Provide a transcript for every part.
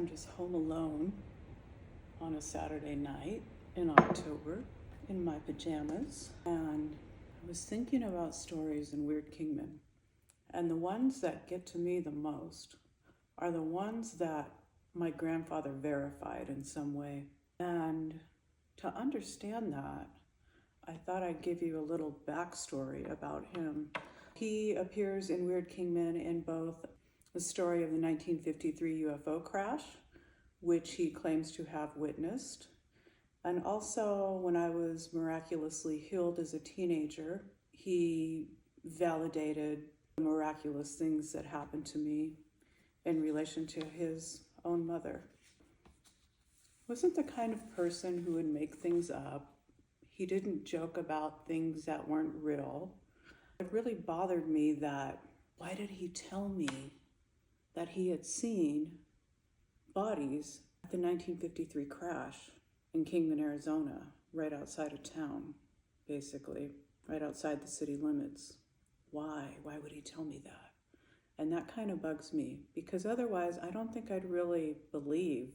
just home alone on a Saturday night in October in my pajamas, and I was thinking about stories in Weird Kingman. And the ones that get to me the most are the ones that my grandfather verified in some way. And to understand that, I thought I'd give you a little backstory about him. He appears in Weird Kingman in both the story of the 1953 UFO crash, which he claims to have witnessed, and also when I was miraculously healed as a teenager, he validated the miraculous things that happened to me in relation to his own mother. Wasn't the kind of person who would make things up. He didn't joke about things that weren't real. It really bothered me that, why did he tell me that he had seen bodies at the 1953 crash in Kingman, Arizona, right outside of town, basically, right outside the city limits? Why? Why would he tell me that? And that kind of bugs me, because otherwise I don't think I'd really believe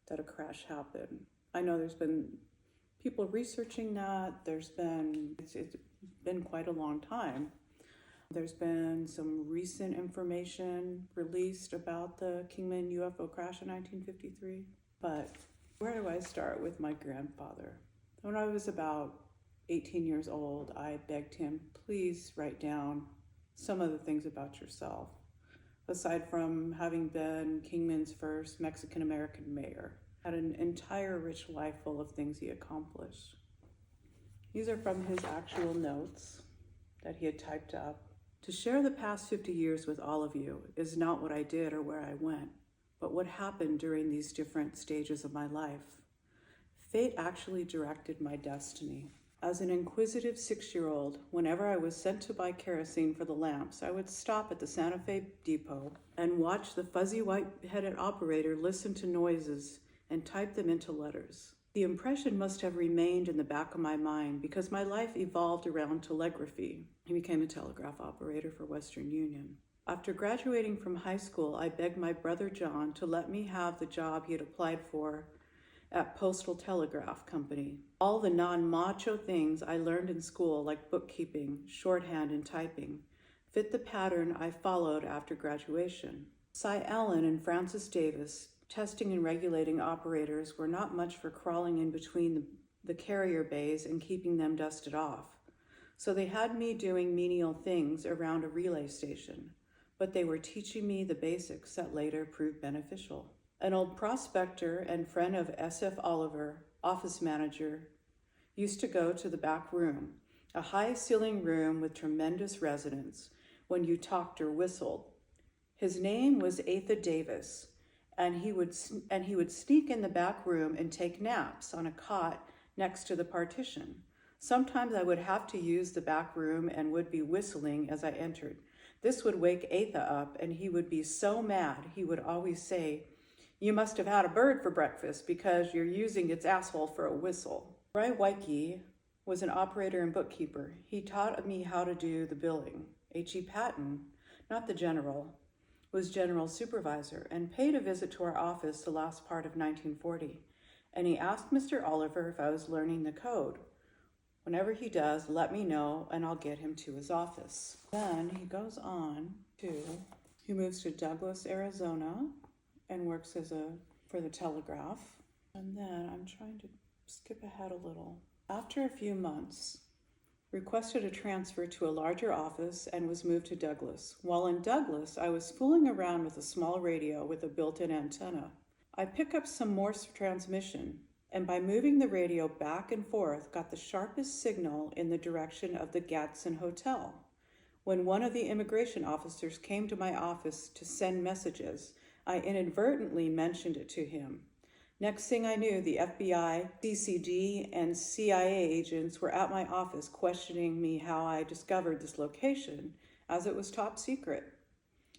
that a crash happened. I know there's been people researching that. It's been quite a long time. There's been some recent information released about the Kingman UFO crash in 1953. But where do I start with my grandfather? When I was about 18 years old, I begged him, please write down some of the things about yourself, aside from having been Kingman's first Mexican-American mayor. Had an entire rich life full of things he accomplished. These are from his actual notes that he had typed up. To share the past 50 years with all of you is not what I did or where I went, but what happened during these different stages of my life. Fate actually directed my destiny. As an inquisitive 6-year-old, whenever I was sent to buy kerosene for the lamps, I would stop at the Santa Fe depot and watch the fuzzy white-headed operator listen to noises and type them into letters. The impression must have remained in the back of my mind because my life evolved around telegraphy. I became a telegraph operator for Western Union. After graduating from high school, I begged my brother John to let me have the job he had applied for at Postal Telegraph Company. All the non-macho things I learned in school, like bookkeeping, shorthand, and typing, fit the pattern I followed after graduation. Cy Allen and Francis Davis, testing and regulating operators, were not much for crawling in between the carrier bays and keeping them dusted off. So they had me doing menial things around a relay station, but they were teaching me the basics that later proved beneficial. An old prospector and friend of S.F. Oliver, office manager, used to go to the back room, a high-ceiling room with tremendous resonance, when you talked or whistled. His name was Atha Davis, and he would sneak in the back room and take naps on a cot next to the partition. Sometimes I would have to use the back room and would be whistling as I entered. This would wake Atha up, and he would be so mad. He would always say, "You must have had a bird for breakfast because you're using its asshole for a whistle." Roy Wyke was an operator and bookkeeper. He taught me how to do the billing. H.E. Patton, not the general, was general supervisor and paid a visit to our office the last part of 1940. And he asked Mr. Oliver if I was learning the code. Whenever he does, let me know and I'll get him to his office. Then he goes on he moves to Douglas, Arizona, and works for the Telegraph. And then I'm trying to skip ahead a little. After a few months, requested a transfer to a larger office and was moved to Douglas. While in Douglas, I was fooling around with a small radio with a built-in antenna. I picked up some Morse transmission, and by moving the radio back and forth, got the sharpest signal in the direction of the Gadsden Hotel. When one of the immigration officers came to my office to send messages, I inadvertently mentioned it to him. Next thing I knew, the FBI, CCD, and CIA agents were at my office questioning me how I discovered this location, as it was top secret.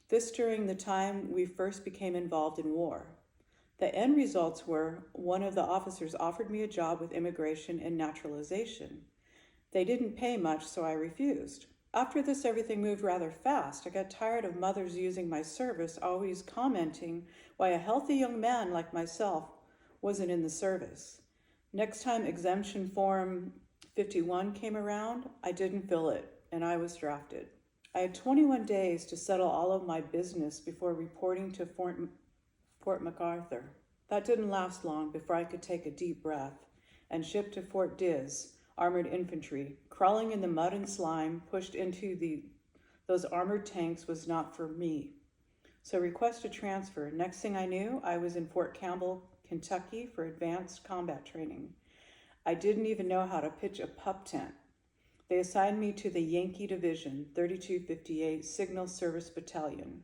This during the time we first became involved in war. The end results were, one of the officers offered me a job with immigration and naturalization. They didn't pay much, so I refused. After this, everything moved rather fast. I got tired of mothers using my service, always commenting why a healthy young man like myself wasn't in the service. Next time exemption form 51 came around, I didn't fill it, and I was drafted. I had 21 days to settle all of my business before reporting to Fort MacArthur. That didn't last long before I could take a deep breath and ship to Fort Diz, armored infantry. Crawling in the mud and slime pushed into those armored tanks was not for me. So request a transfer. Next thing I knew, I was in Fort Campbell, Kentucky for advanced combat training. I didn't even know how to pitch a pup tent. They assigned me to the Yankee Division, 3258 Signal Service Battalion.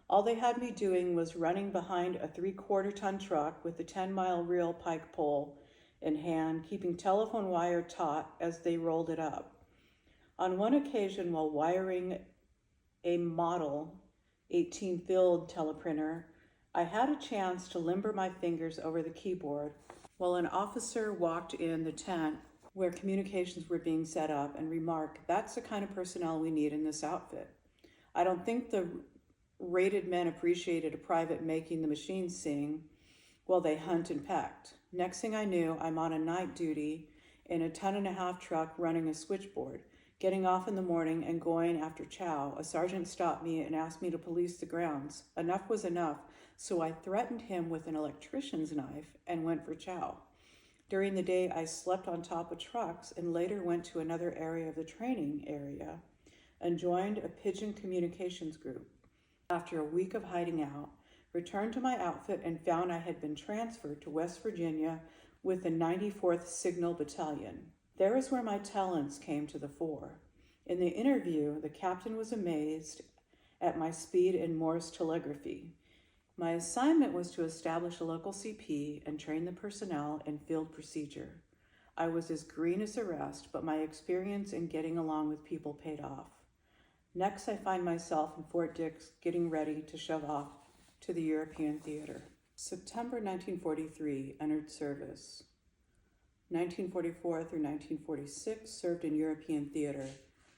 All they had me doing was running behind a 3/4-ton truck with a 10-mile reel pike pole in hand, keeping telephone wire taut as they rolled it up. On one occasion, while wiring a Model 18 field teleprinter, I had a chance to limber my fingers over the keyboard while an officer walked in the tent where communications were being set up and remarked, "That's the kind of personnel we need in this outfit." I don't think the rated men appreciated a private making the machines sing while they hunt and pecked. Next thing I knew, I'm on a night duty in a 1.5-ton truck running a switchboard. Getting off in the morning and going after chow, a sergeant stopped me and asked me to police the grounds. Enough was enough, so I threatened him with an electrician's knife and went for chow. During the day, I slept on top of trucks and later went to another area of the training area and joined a pigeon communications group. After a week of hiding out, returned to my outfit and found I had been transferred to West Virginia with the 94th Signal Battalion. There is where my talents came to the fore. In the interview, the captain was amazed at my speed in Morse telegraphy. My assignment was to establish a local CP and train the personnel in field procedure. I was as green as a rest, but my experience in getting along with people paid off. Next, I find myself in Fort Dix getting ready to shove off to the European theater. September 1943, entered service. 1944 through 1946, served in European theater.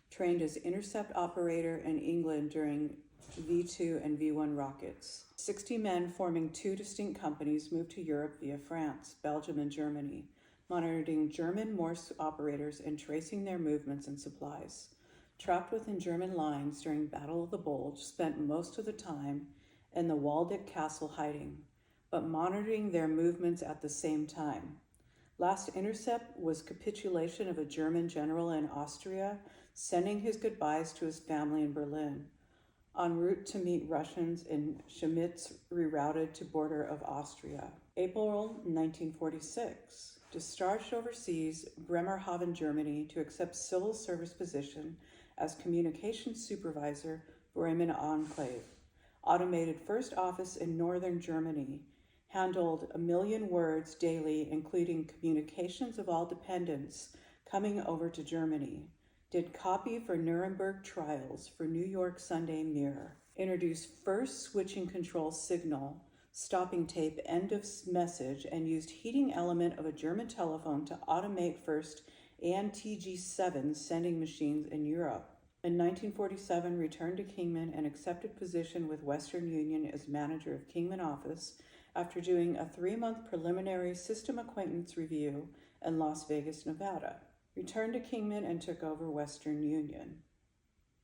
Trained as intercept operator in England during V-2 and V-1 rockets. 60 men forming 2 distinct companies moved to Europe via France, Belgium, and Germany, monitoring German Morse operators and tracing their movements and supplies. Trapped within German lines during Battle of the Bulge, spent most of the time in the Waldeck Castle hiding, but monitoring their movements at the same time. Last intercept was capitulation of a German general in Austria, sending his goodbyes to his family in Berlin. En route to meet Russians in Schmitz, rerouted to border of Austria. April 1946, discharged overseas, Bremerhaven, Germany, to accept civil service position as communications supervisor for Bremen Enclave. Automated first office in northern Germany. Handled 1 million words daily, including communications of all dependents coming over to Germany. Did copy for Nuremberg trials for New York Sunday Mirror. Introduced first switching control signal, stopping tape end of message, and used heating element of a German telephone to automate first and TG7 sending machines in Europe. In 1947, returned to Kingman and accepted position with Western Union as manager of Kingman office after doing a 3-month preliminary system acquaintance review in Las Vegas, Nevada. Returned to Kingman and took over Western Union.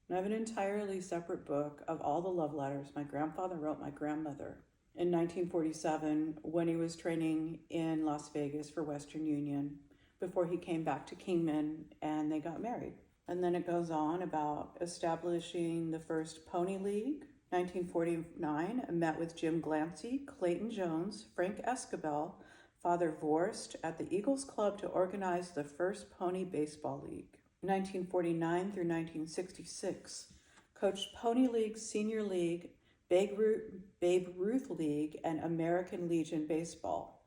And I have an entirely separate book of all the love letters my grandfather wrote my grandmother in 1947 when he was training in Las Vegas for Western Union before he came back to Kingman and they got married. And then it goes on about establishing the first Pony League. 1949, I met with Jim Glancy, Clayton Jones, Frank Escabel, Father Vorst at the Eagles Club to organize the first Pony Baseball League. 1949 through 1966, coached Pony League, Senior League, Babe Ruth League, and American Legion Baseball.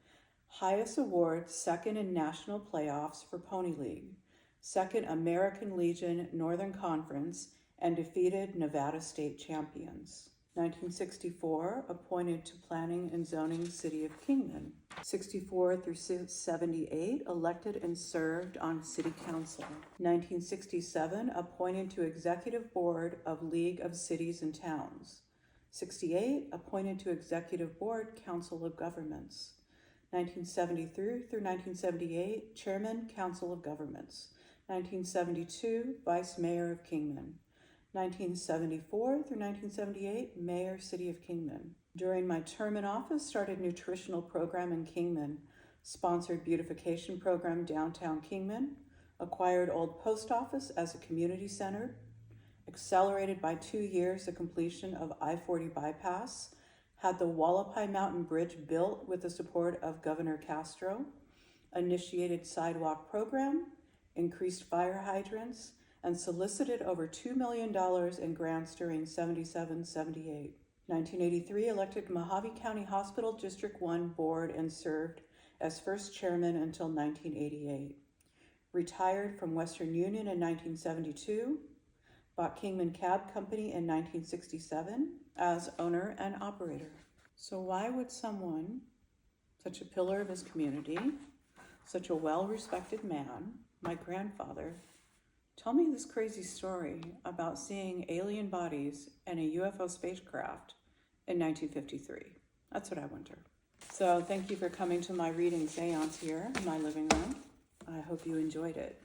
Highest award, second in national playoffs for Pony League. Second American Legion Northern Conference, and defeated Nevada State champions. 1964, appointed to Planning and Zoning City of Kingman. 64 through 78, elected and served on City Council. 1967, appointed to Executive Board of League of Cities and Towns. 68, appointed to Executive Board, Council of Governments. 1973 through 1978, Chairman, Council of Governments. 1972, Vice Mayor of Kingman. 1974 through 1978, Mayor, City of Kingman. During my term in office, started nutritional program in Kingman, sponsored beautification program downtown Kingman, acquired old post office as a community center, accelerated by 2 years the completion of I-40 bypass, had the Wallapai Mountain Bridge built with the support of Governor Castro, initiated sidewalk program, increased fire hydrants, and solicited over $2 million in grants during 77-78. 1983, elected Mojave County Hospital District 1 Board and served as first chairman until 1988. Retired from Western Union in 1972, bought Kingman Cab Company in 1967 as owner and operator. So why would someone, such a pillar of his community, such a well-respected man, my grandfather, tell me this crazy story about seeing alien bodies and a UFO spacecraft in 1953? That's what I wonder. So thank you for coming to my reading seance here in my living room. I hope you enjoyed it.